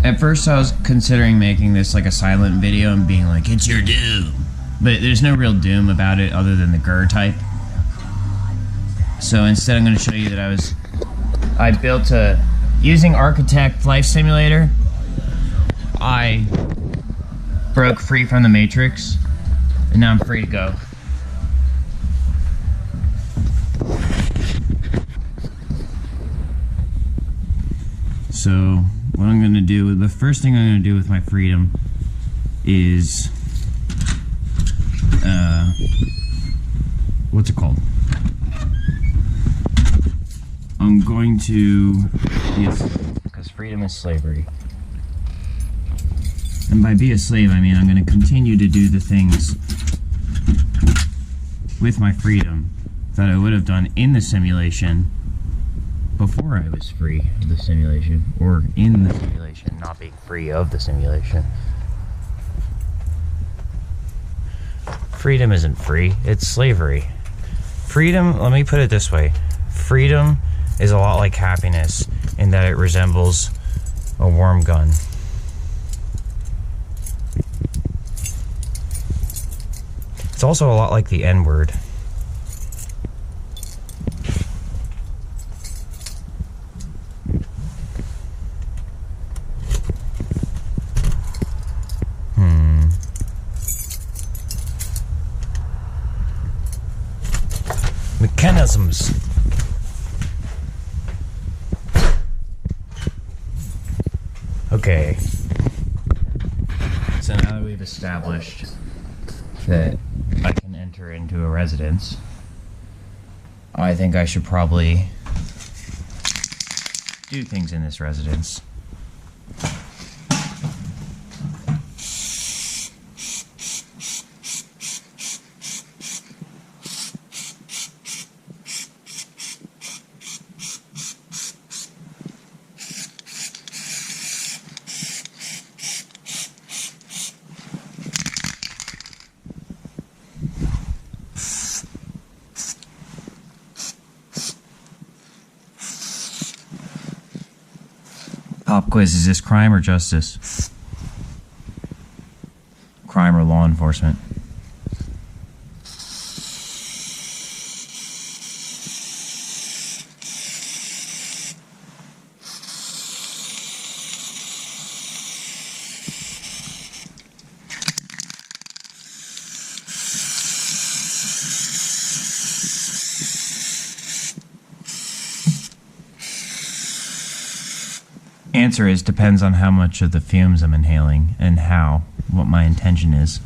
At first I was considering making this like a silent video and being like, it's your doom. But there's no real doom about it other than the grr type. So instead I'm going to show you that I built using Architect Flight Simulator, I broke free from the Matrix, and now I'm free to go. So what I'm going to do, the first thing I'm going to do with my freedom is, what's it called? I'm going to be a slave, because freedom is slavery. And by be a slave, I mean I'm going to continue to do the things with my freedom that I would have done in the simulation before I was free of the simulation, or in the simulation, not being free of the simulation. Freedom isn't free, it's slavery. Freedom, let me put it this way. Freedom is a lot like happiness in that it resembles a worm gun. It's also a lot like the N-word. Mechanisms. Okay. So now that we've established that I can enter into a residence, I think I should probably do things in this residence. Pop quiz, is this crime or justice? Crime or law enforcement? Answer is depends on how much of the fumes I'm inhaling and what my intention is.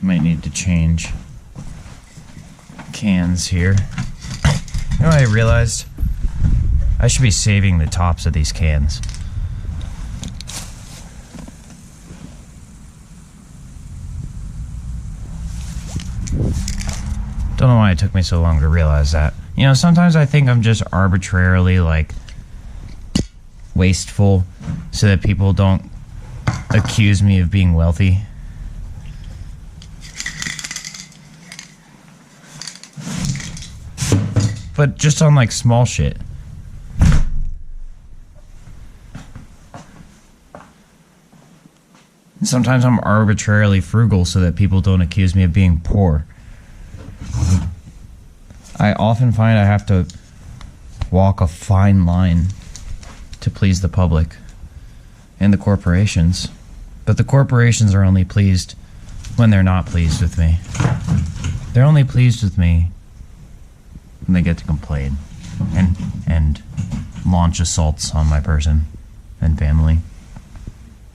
Might need to change cans here. You know what I realized? I should be saving the tops of these cans. Don't know why it took me so long to realize that. You know, sometimes I think I'm just arbitrarily, like, wasteful so that people don't accuse me of being wealthy. But just on like small shit. And sometimes I'm arbitrarily frugal so that people don't accuse me of being poor. I often find I have to walk a fine line to please the public and the corporations. But the corporations are only pleased when they're not pleased with me. They're only pleased with me when they get to complain and launch assaults on my person and family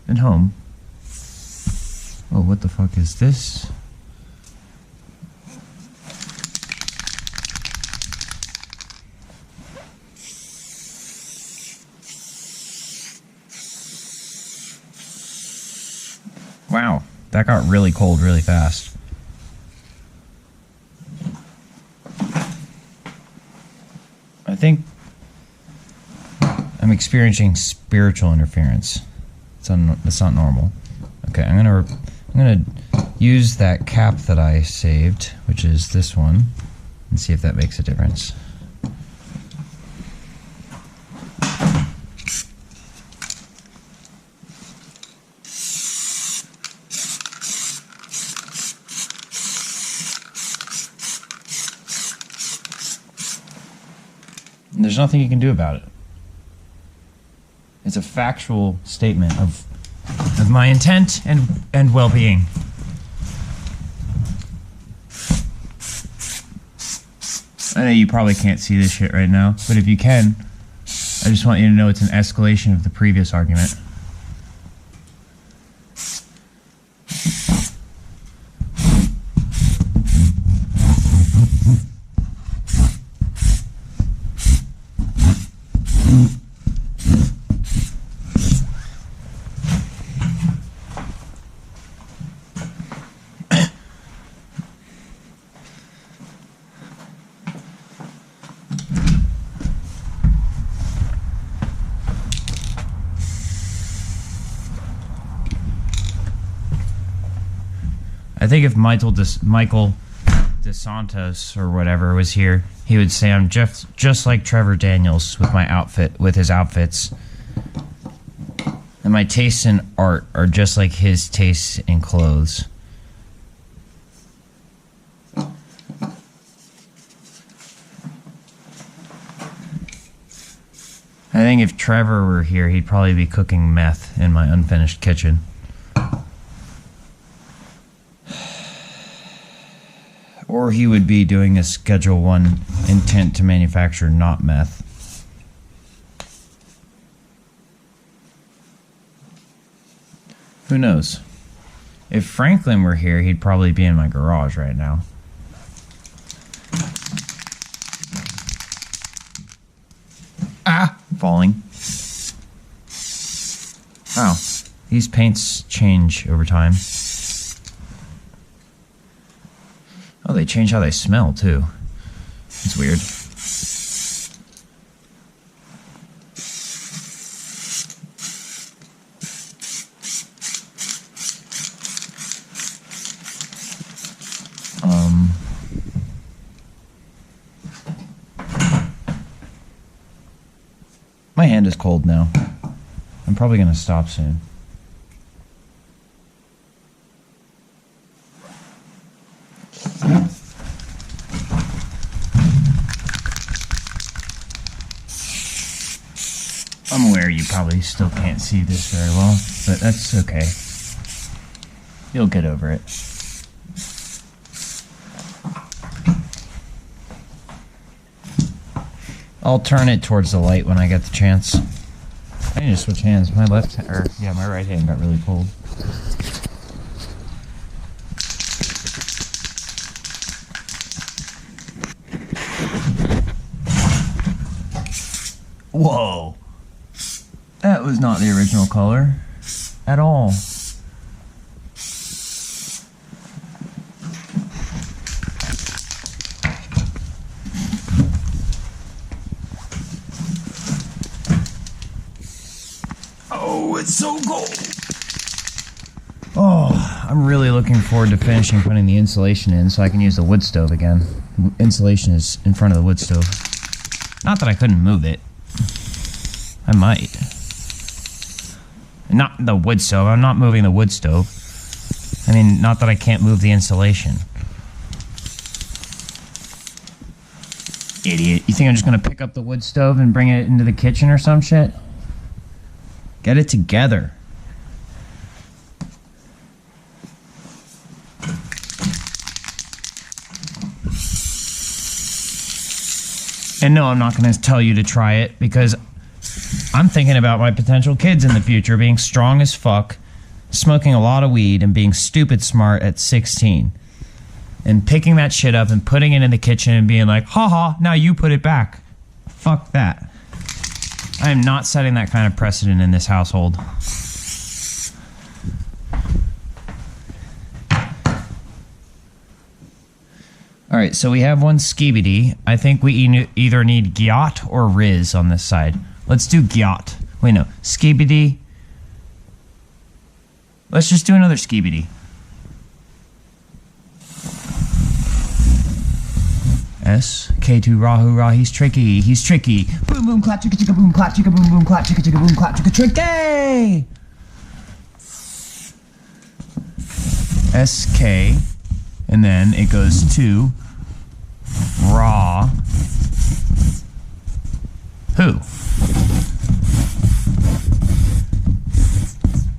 and home. Oh, what the fuck is this? Wow. That got really cold really fast. I think I'm experiencing spiritual interference. It's not normal. Okay, I'm gonna use that cap that I saved, which is this one, and see if that makes a difference. And there's nothing you can do about it. It's a factual statement of my intent and well-being. I know you probably can't see this shit right now, but if you can, I just want you to know it's an escalation of the previous argument. I think if Michael DeSantos or whatever was here, he would say I'm just like Trevor Daniels with his outfits. And my tastes in art are just like his tastes in clothes. I think if Trevor were here, he'd probably be cooking meth in my unfinished kitchen. Or he would be doing a Schedule 1 intent to manufacture not meth. Who knows? If Franklin were here, he'd probably be in my garage right now. Ah! Falling. Wow. These paints change over time. Oh, they change how they smell, too. It's weird. My hand is cold now. I'm probably going to stop soon. I'm aware you probably still can't see this very well, but that's okay. You'll get over it. I'll turn it towards the light when I get the chance. I need to switch hands. My right hand got really cold. Whoa. That was not the original color at all. Oh, it's so cold. Oh, I'm really looking forward to finishing putting the insulation in so I can use the wood stove again. Insulation is in front of the wood stove. Not that I couldn't move it. I might. Not the wood stove. I'm not moving the wood stove. I mean, not that I can't move the insulation. Idiot. You think I'm just gonna pick up the wood stove and bring it into the kitchen or some shit? Get it together. And no, I'm not gonna tell you to try it because I'm thinking about my potential kids in the future being strong as fuck, smoking a lot of weed, and being stupid smart at 16. And picking that shit up and putting it in the kitchen and being like, haha, now you put it back. Fuck that. I am not setting that kind of precedent in this household. Alright, so we have one skibidi. I think we either need gyat or riz on this side. Let's do gyat. Wait, no. Skibidi. Let's just do another skibidi. S. K2 Rahu Ra. He's tricky. He's tricky. Boom boom clap chicka chicka boom clap chicka boom boom clap chicka chicka boom clap chicka tricky. SK. And then it goes to Ra. Who?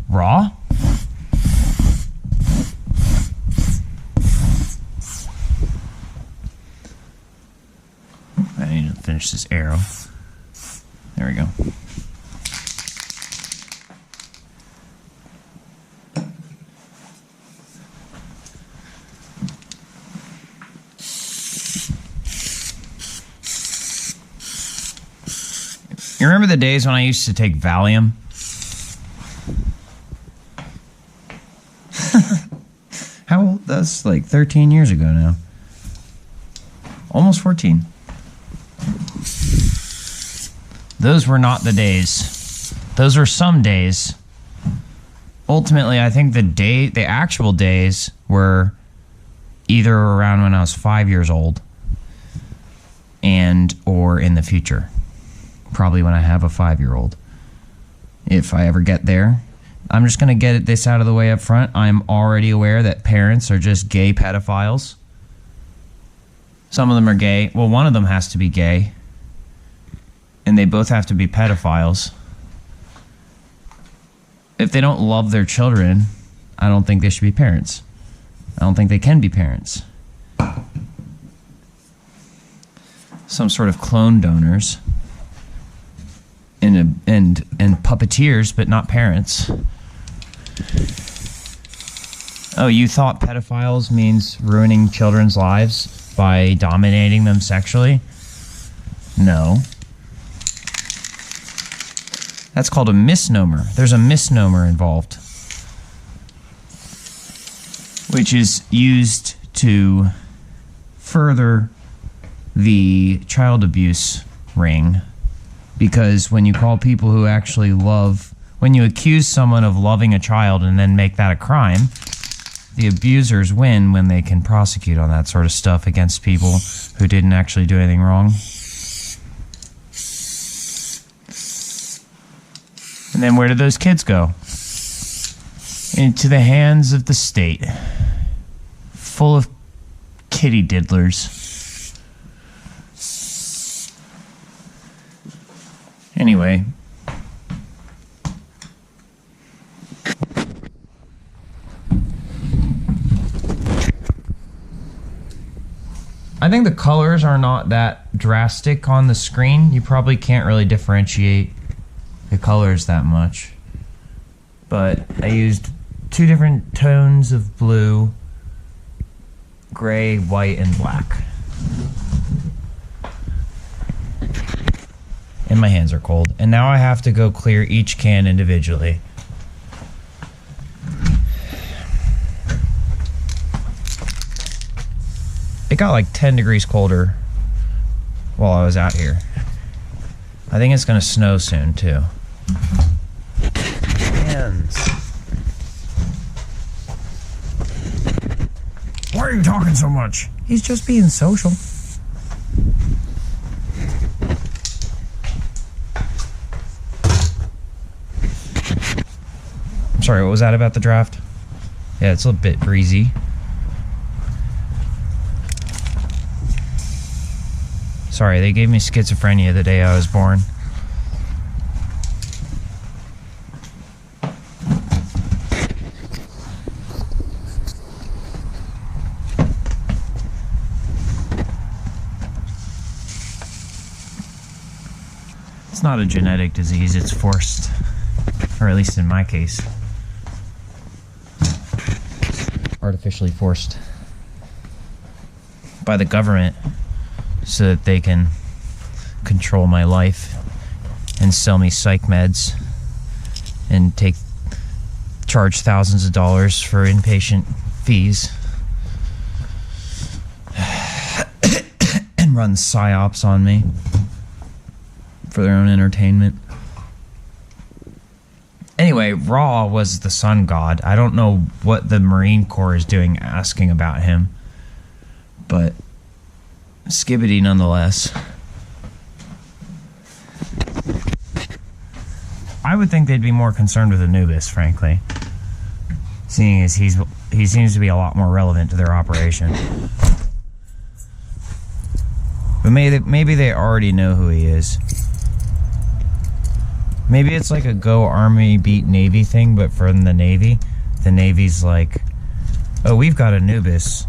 Ra? I need to finish this arrow. There we go. You remember the days when I used to take Valium? How old? That's like 13 years ago now. Almost 14. Those were not the days. Those were some days. Ultimately, I think the actual days were either around when I was 5 years old and or in the future. Probably when I have a 5-year-old. If I ever get there. I'm just going to get this out of the way up front. I'm already aware that parents are just gay pedophiles. Some of them are gay. Well, one of them has to be gay. And they both have to be pedophiles. If they don't love their children, I don't think they should be parents. I don't think they can be parents. Some sort of clone donors. And puppeteers, but not parents. Oh, you thought pedophiles means ruining children's lives by dominating them sexually? No. That's called a misnomer. There's a misnomer involved, which is used to further the child abuse ring. Because when you call people who actually love, when you accuse someone of loving a child and then make that a crime, the abusers win when they can prosecute on that sort of stuff against people who didn't actually do anything wrong. And then where do those kids go? Into the hands of the state, full of kitty diddlers. Anyway. I think the colors are not that drastic on the screen. You probably can't really differentiate the colors that much. But I used 2 different tones of blue, gray, white, and black. And my hands are cold. And now I have to go clear each can individually. It got like 10 degrees colder while I was out here. I think it's gonna snow soon too. Hands. Why are you talking so much? He's just being social. Sorry, what was that about the draft? Yeah, it's a bit breezy. Sorry, they gave me schizophrenia the day I was born. It's not a genetic disease, it's forced. Or at least in my case. Artificially forced by the government so that they can control my life and sell me psych meds and charge thousands of dollars for inpatient fees. run psyops on me for their own entertainment. Anyway, Ra was the sun god. I don't know what the Marine Corps is doing asking about him, but skibbity nonetheless. I would think they'd be more concerned with Anubis, frankly, seeing as he seems to be a lot more relevant to their operation. But maybe they already know who he is. Maybe it's like a go Army beat Navy thing, but from the Navy. The Navy's like, oh, we've got Anubis,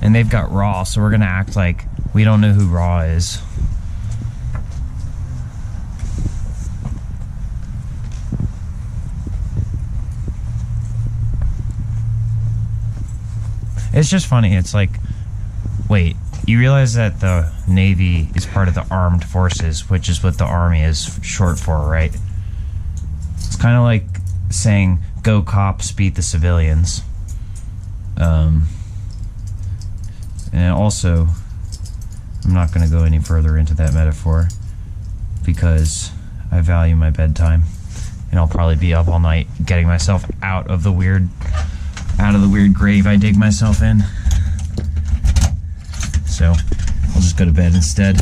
and they've got Ra, so we're gonna act like we don't know who Ra is. It's just funny. It's like, wait, you realize that the Navy is part of the armed forces, which is what the Army is short for, right? It's kind of like saying, go cops, beat the civilians. And also, I'm not going to go any further into that metaphor because I value my bedtime, and I'll probably be up all night getting myself out of the weird grave I dig myself in. So I'll just go to bed instead.